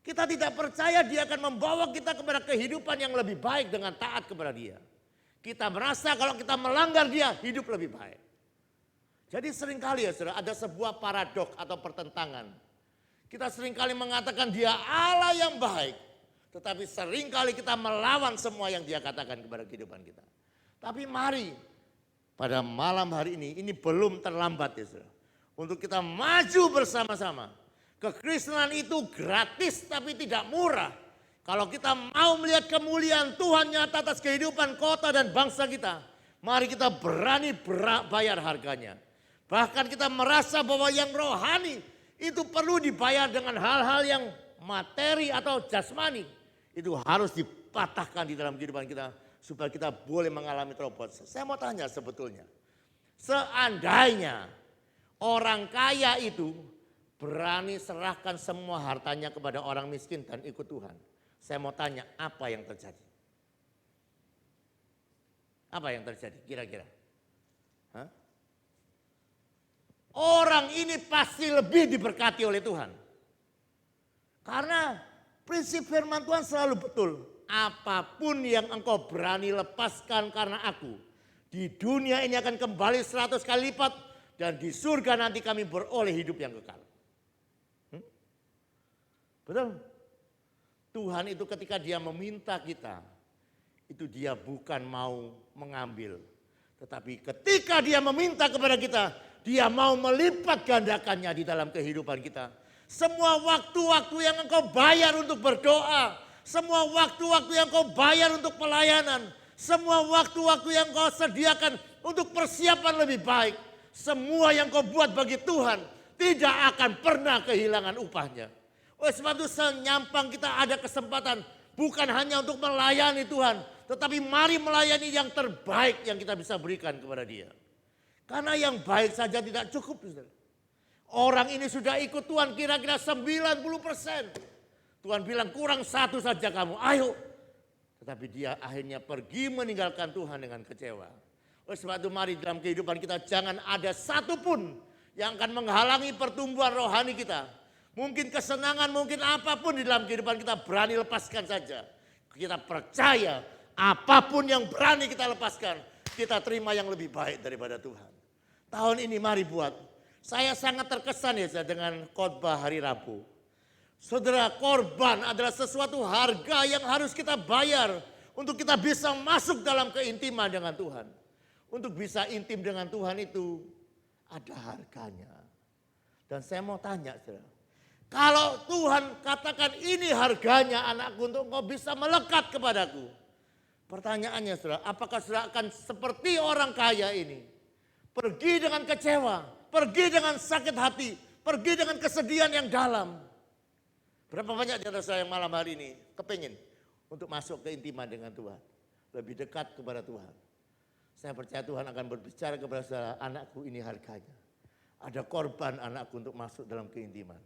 Kita tidak percaya dia akan membawa kita kepada kehidupan yang lebih baik dengan taat kepada dia. Kita merasa kalau kita melanggar dia, hidup lebih baik. Jadi seringkali ya saudara, ada sebuah paradok atau pertentangan. Kita seringkali mengatakan dia Allah yang baik. Tetapi seringkali kita melawan semua yang dia katakan kepada kehidupan kita. Tapi mari pada malam hari ini belum terlambat ya saudara. Untuk kita maju bersama-sama. Kekristenan itu gratis tapi tidak murah. Kalau kita mau melihat kemuliaan Tuhan nyata atas kehidupan kota dan bangsa kita. Mari kita berani bayar harganya. Bahkan kita merasa bahwa yang rohani itu perlu dibayar dengan hal-hal yang materi atau jasmani. Itu harus dipatahkan di dalam kehidupan kita supaya kita boleh mengalami terobosan. Saya mau tanya sebetulnya, seandainya orang kaya itu berani serahkan semua hartanya kepada orang miskin dan ikut Tuhan. Saya mau tanya, apa yang terjadi? Apa yang terjadi kira-kira? Hah? Orang ini pasti lebih diberkati oleh Tuhan. Karena prinsip firman Tuhan selalu betul. Apapun yang engkau berani lepaskan karena aku, di dunia ini akan kembali 100 kali lipat, dan di surga nanti kami beroleh hidup yang kekal. Betul? Tuhan itu ketika dia meminta kita, itu dia bukan mau mengambil. Tetapi ketika dia meminta kepada kita, dia mau melipat gandakannya di dalam kehidupan kita. Semua waktu-waktu yang engkau bayar untuk berdoa, semua waktu-waktu yang engkau bayar untuk pelayanan, semua waktu-waktu yang engkau sediakan untuk persiapan lebih baik, semua yang engkau buat bagi Tuhan tidak akan pernah kehilangan upahnya. Oleh sebab itu senyampang kita ada kesempatan bukan hanya untuk melayani Tuhan, tetapi mari melayani yang terbaik yang kita bisa berikan kepada dia. Karena yang baik saja tidak cukup. Orang ini sudah ikut Tuhan kira-kira 90%. Tuhan bilang kurang satu saja kamu, ayo. Tetapi dia akhirnya pergi meninggalkan Tuhan dengan kecewa. Oleh sebab itu mari dalam kehidupan kita jangan ada satupun yang akan menghalangi pertumbuhan rohani kita. Mungkin kesenangan, mungkin apapun di dalam kehidupan kita berani lepaskan saja. Kita percaya apapun yang berani kita lepaskan, kita terima yang lebih baik daripada Tuhan. Tahun ini mari buat. Saya sangat terkesan ya dengan khotbah hari Rabu. Saudara, korban adalah sesuatu harga yang harus kita bayar untuk kita bisa masuk dalam keintiman dengan Tuhan. Untuk bisa intim dengan Tuhan itu ada harganya. Dan saya mau tanya saudara. Kalau Tuhan katakan ini harganya anakku untuk engkau bisa melekat kepadaku. Pertanyaannya saudara, apakah saudara akan seperti orang kaya ini? Pergi dengan kecewa, pergi dengan sakit hati, pergi dengan kesedihan yang dalam. Berapa banyak di antara saya yang malam hari ini kepingin untuk masuk ke intiman dengan Tuhan. Lebih dekat kepada Tuhan. Saya percaya Tuhan akan berbicara kepada saudara, anakku ini harganya. Ada korban anakku untuk masuk dalam keintiman.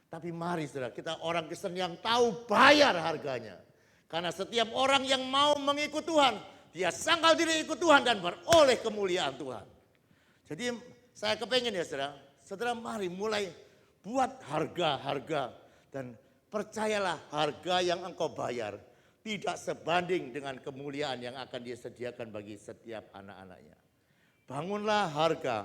Tapi mari saudara, kita orang Kristen yang tahu bayar harganya. Karena setiap orang yang mau mengikut Tuhan, dia sangkal diri ikut Tuhan dan beroleh kemuliaan Tuhan. Jadi saya kepengen ya saudara, saudara mari mulai buat harga-harga. Dan percayalah harga yang engkau bayar tidak sebanding dengan kemuliaan yang akan dia sediakan bagi setiap anak-anaknya. Bangunlah harga.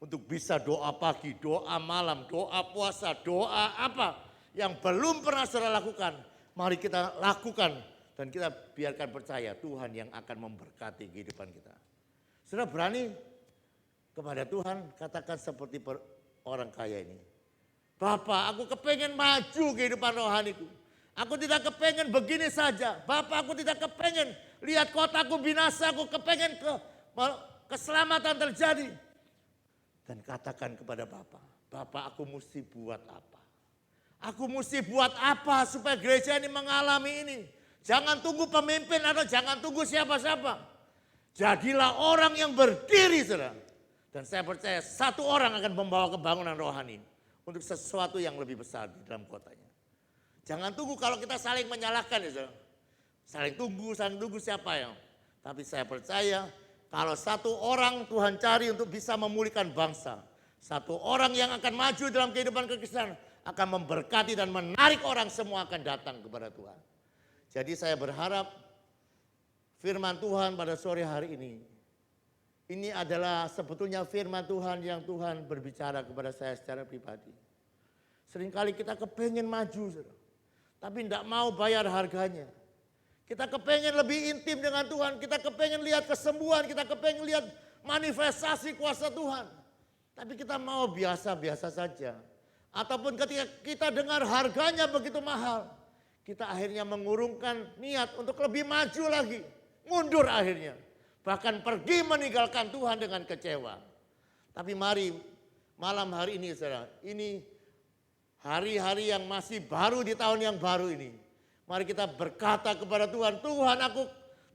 Untuk bisa doa pagi, doa malam, doa puasa, doa apa yang belum pernah saudara lakukan. Mari kita lakukan dan kita biarkan percaya Tuhan yang akan memberkati kehidupan kita. Saudara berani kepada Tuhan katakan seperti orang kaya ini. Bapak, aku kepengen maju kehidupan rohaniku. Aku tidak kepengen begini saja. Bapak, aku tidak kepengen lihat kotaku binasa. Aku kepengen keselamatan terjadi. Dan katakan kepada Bapak, Bapak aku mesti buat apa? Aku mesti buat apa supaya gereja ini mengalami ini? Jangan tunggu pemimpin atau jangan tunggu siapa-siapa. Jadilah orang yang berdiri saudara. Dan saya percaya satu orang akan membawa kebangunan rohani untuk sesuatu yang lebih besar di dalam kotanya. Jangan tunggu kalau kita saling menyalahkan ya saudara. Saling tunggu siapa yang. Tapi saya percaya kalau satu orang Tuhan cari untuk bisa memulihkan bangsa. Satu orang yang akan maju dalam kehidupan kekristenan akan memberkati dan menarik orang semua akan datang kepada Tuhan. Jadi saya berharap firman Tuhan pada sore hari ini adalah sebetulnya firman Tuhan yang Tuhan berbicara kepada saya secara pribadi. Seringkali kita kepengen maju, tapi tidak mau bayar harganya. Kita kepengen lebih intim dengan Tuhan, kita kepengen lihat kesembuhan, kita kepengen lihat manifestasi kuasa Tuhan. Tapi kita mau biasa-biasa saja. Ataupun ketika kita dengar harganya begitu mahal, kita akhirnya mengurungkan niat untuk lebih maju lagi. Mundur akhirnya. Bahkan pergi meninggalkan Tuhan dengan kecewa. Tapi mari malam hari ini saudara, ini hari-hari yang masih baru di tahun yang baru ini. Mari kita berkata kepada Tuhan, Tuhan aku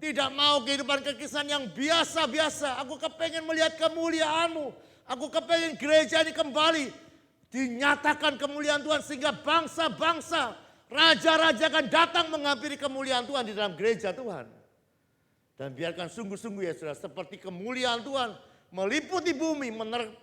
tidak mau kehidupan kekristenan yang biasa-biasa. Aku kepengen melihat kemuliaan-Mu. Aku kepengen gereja ini kembali dinyatakan kemuliaan Tuhan sehingga bangsa-bangsa, raja-raja akan datang menghampiri kemuliaan Tuhan di dalam gereja Tuhan. Dan biarkan sungguh-sungguh ya saudara, seperti kemuliaan Tuhan meliputi bumi,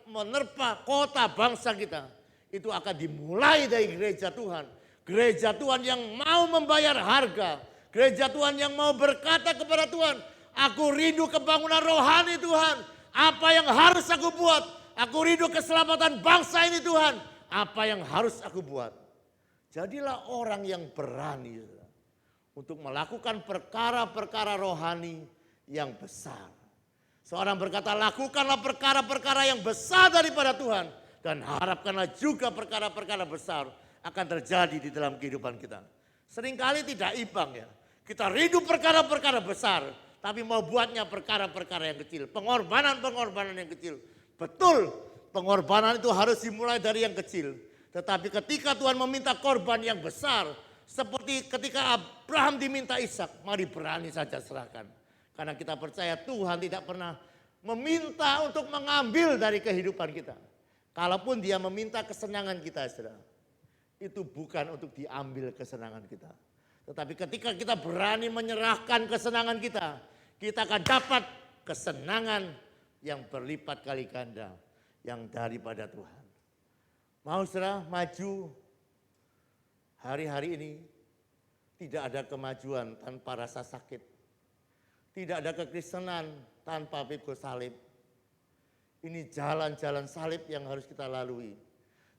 menerpa kota bangsa kita. Itu akan dimulai dari gereja Tuhan. Gereja Tuhan yang mau membayar harga. Gereja Tuhan yang mau berkata kepada Tuhan, aku rindu kebangunan rohani Tuhan. Apa yang harus aku buat? Aku rindu keselamatan bangsa ini Tuhan. Apa yang harus aku buat? Jadilah orang yang berani untuk melakukan perkara-perkara rohani yang besar. Seorang berkata, lakukanlah perkara-perkara yang besar daripada Tuhan. Dan harapkanlah juga perkara-perkara besar akan terjadi di dalam kehidupan kita. Seringkali tidak imbang ya. Kita rindu perkara-perkara besar, tapi mau buatnya perkara-perkara yang kecil. Pengorbanan-pengorbanan yang kecil. Betul, pengorbanan itu harus dimulai dari yang kecil. Tetapi ketika Tuhan meminta korban yang besar, seperti ketika Abraham diminta Ishak, mari berani saja serahkan. Karena kita percaya Tuhan tidak pernah meminta untuk mengambil dari kehidupan kita. Kalaupun dia meminta kesenangan kita, saudara, itu bukan untuk diambil kesenangan kita. Tetapi ketika kita berani menyerahkan kesenangan kita, kita akan dapat kesenangan yang berlipat kali ganda yang daripada Tuhan. Mau saudara maju hari-hari ini, tidak ada kemajuan tanpa rasa sakit. Tidak ada kekristenan tanpa pikul salib. Ini jalan-jalan salib yang harus kita lalui.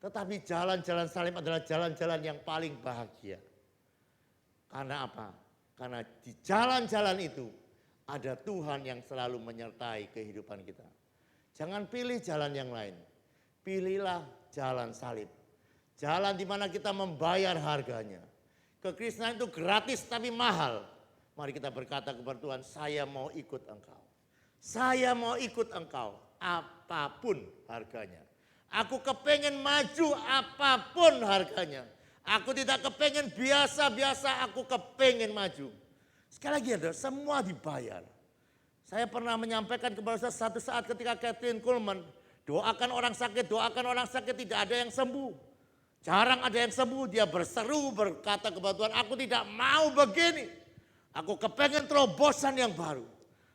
Tetapi jalan-jalan salib adalah jalan-jalan yang paling bahagia. Karena apa? Karena di jalan-jalan itu ada Tuhan yang selalu menyertai kehidupan kita. Jangan pilih jalan yang lain. Pilihlah jalan salib. Jalan di mana kita membayar harganya. Kekristenan itu gratis tapi mahal. Mari kita berkata kepada Tuhan, saya mau ikut Engkau. Saya mau ikut Engkau apapun harganya. Aku kepengen maju apapun harganya. Aku tidak kepengen biasa-biasa, aku kepengen maju. Sekali lagi ada, semua dibayar. Saya pernah menyampaikan kepada saya satu saat ketika Kathryn Kuhlman, doakan orang sakit, tidak ada yang sembuh. Jarang ada yang sembuh, dia berseru berkata kepada Tuhan, aku tidak mau begini. Aku kepengen terobosan yang baru.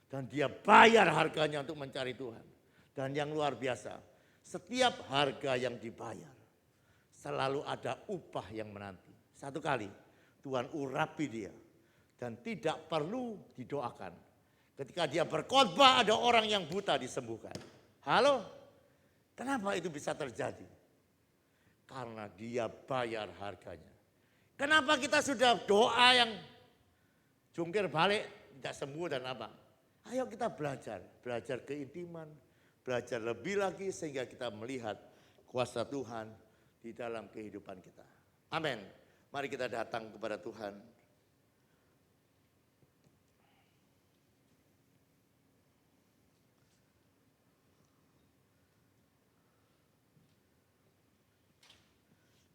Dan dia bayar harganya untuk mencari Tuhan. Dan yang luar biasa, setiap harga yang dibayar, selalu ada upah yang menanti. Satu kali Tuhan urapi dia dan tidak perlu didoakan. Ketika dia berkhotbah ada orang yang buta disembuhkan. Halo? Kenapa itu bisa terjadi? Karena dia bayar harganya. Kenapa kita sudah doa yang jungkir balik tidak sembuh dan apa? Ayo kita belajar keintiman, belajar lebih lagi sehingga kita melihat kuasa Tuhan di dalam kehidupan kita. Amin. Mari kita datang kepada Tuhan.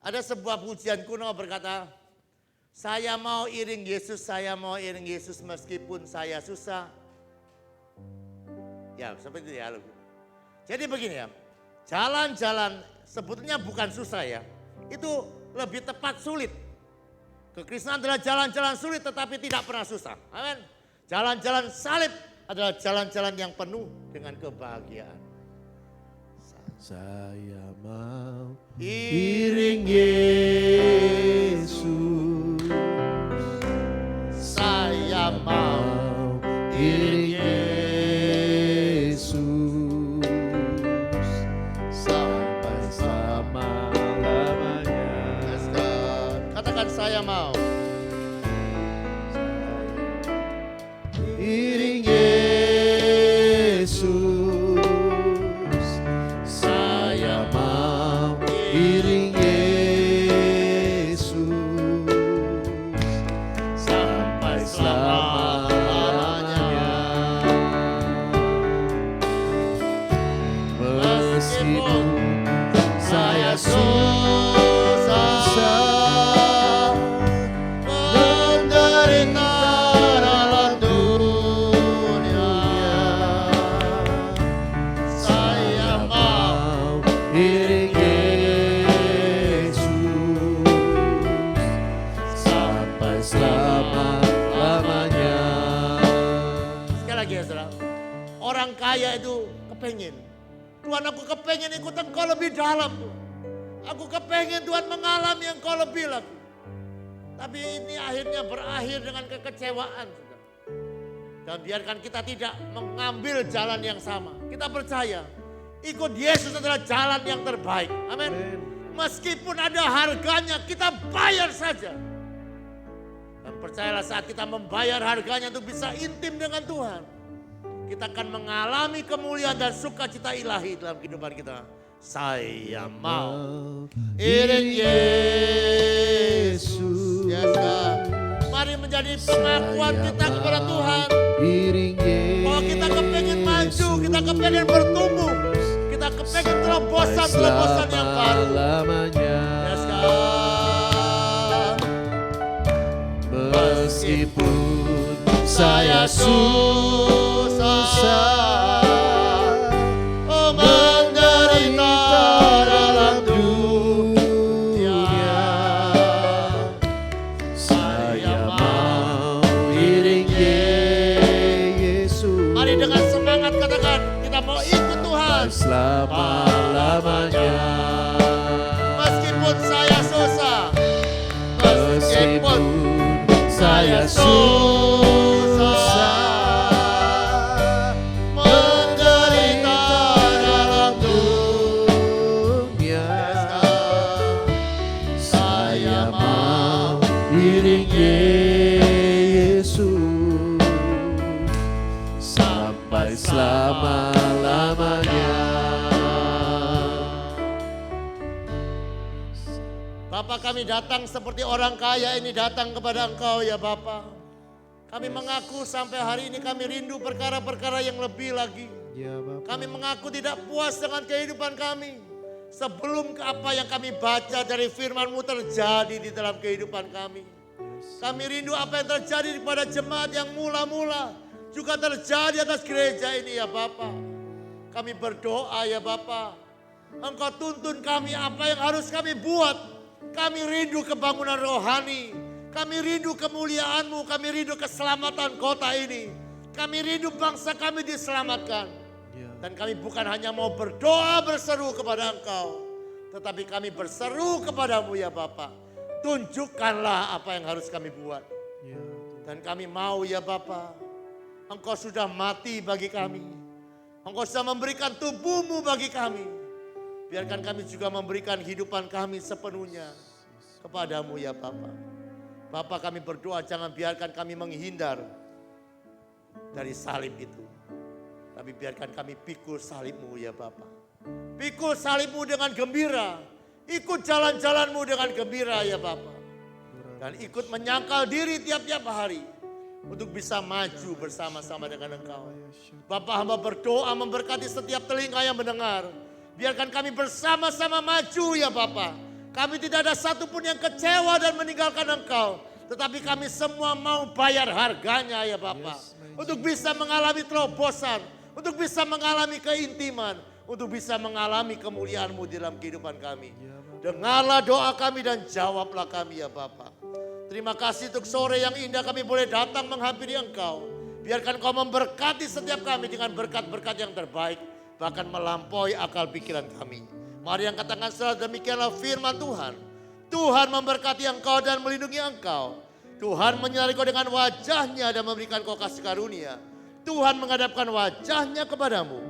Ada sebuah pujian kuno berkata, saya mau iring Yesus meskipun saya susah. Ya seperti itu ya. Jadi begini ya, jalan-jalan sebetulnya bukan susah ya. Itu lebih tepat sulit. Kekristenan adalah jalan-jalan sulit tetapi tidak pernah susah. Amin. Jalan-jalan salib adalah jalan-jalan yang penuh dengan kebahagiaan. Saya mau iring Yesus. Saya mau iring Yesus sampai selama-lamanya. Yes, God. Katakan saya mau. Iring Yesus, saya mau iring Yesus sampai selama-lamanya. Meskipun saya susah menderita dalam dunia, saya mau iring Yesus sampai selama-lamanya. Sekali lagi ya saudara. Orang kaya itu kepengen. Tuhan, aku kepengen ikut Engkau lebih dalam Tuhan. Aku kepengen Tuhan mengalami Engkau lebih lagi. Tapi ini akhirnya berakhir dengan kekecewaan. Saudara. Dan biarkan kita tidak mengambil jalan yang sama. Kita percaya ikut Yesus adalah jalan yang terbaik. Amin. Meskipun ada harganya kita bayar saja. Dan percayalah saat kita membayar harganya untuk bisa intim dengan Tuhan. Kita akan mengalami kemuliaan dan sukacita ilahi dalam kehidupan kita. Saya mau iring Yesus. Yes, God. Mari menjadi pengakuan kita kepada Tuhan. Iring Yesus. Bahwa kita kepengen maju, kita kepengen bertumbuh. Kita kepengen terobosan-terobosan yang baru. Yes, God. Meskipun saya susah menderita dalam dunia, saya mau iring Yesus. Mari dengan semangat katakan, kita mau ikut Tuhan. Selama-lamanya. Meskipun saya susah, Meskipun saya susah menderita dalam dunia, saya mau iring Yesus sampai selama-lamanya. Bapa, kami datang seperti orang kaya ini datang kepada Engkau ya Bapa. Kami mengaku sampai hari ini kami rindu perkara-perkara yang lebih lagi. Ya Bapak. Kami mengaku tidak puas dengan kehidupan kami. Sebelum apa yang kami baca dari firman-Mu terjadi di dalam kehidupan kami. Kami rindu apa yang terjadi pada jemaat yang mula-mula juga terjadi atas gereja ini ya Bapa. Kami berdoa ya Bapa. Engkau tuntun kami apa yang harus kami buat. Kami rindu kebangunan rohani. Kami rindu kemuliaan-Mu. Kami rindu keselamatan kota ini. Kami rindu bangsa kami diselamatkan. Dan kami bukan hanya mau berdoa berseru kepada Engkau. Tetapi kami berseru kepadamu ya Bapa. Tunjukkanlah apa yang harus kami buat. Dan kami mau ya Bapa. Engkau sudah mati bagi kami. Engkau sudah memberikan tubuh-Mu bagi kami. Biarkan kami juga memberikan kehidupan kami sepenuhnya kepadamu ya Bapa. Bapa, kami berdoa jangan biarkan kami menghindar dari salib itu. Tapi biarkan kami pikul salib-Mu ya Bapa. Pikul salib-Mu dengan gembira. Ikut jalan-jalan-Mu dengan gembira ya Bapa. Dan ikut menyangkal diri tiap-tiap hari. Untuk bisa maju bersama-sama dengan Engkau. Bapa, hamba berdoa memberkati setiap telinga yang mendengar. Biarkan kami bersama-sama maju ya Bapa. Kami tidak ada satupun yang kecewa dan meninggalkan Engkau. Tetapi kami semua mau bayar harganya ya Bapa. Untuk bisa mengalami terobosan. Untuk bisa mengalami keintiman. untuk bisa mengalami kemuliaan-Mu di dalam kehidupan kami. Dengarlah doa kami dan jawablah kami ya Bapa. Terima kasih untuk sore yang indah kami boleh datang menghampiri Engkau. Biarkan Kau memberkati setiap kami dengan berkat-berkat yang terbaik. Bahkan melampaui akal pikiran kami. Mari yang katakan setelah demikianlah firman Tuhan. Tuhan memberkati engkau dan melindungi engkau. Tuhan menyinari kau dengan wajahnya dan memberikan kau kasih karunia. Tuhan menghadapkan wajahnya kepadamu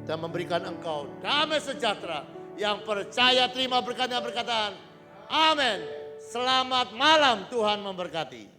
dan memberikan engkau damai sejahtera. Yang percaya terima berkatnya berkatan. Amin. Selamat malam, Tuhan memberkati.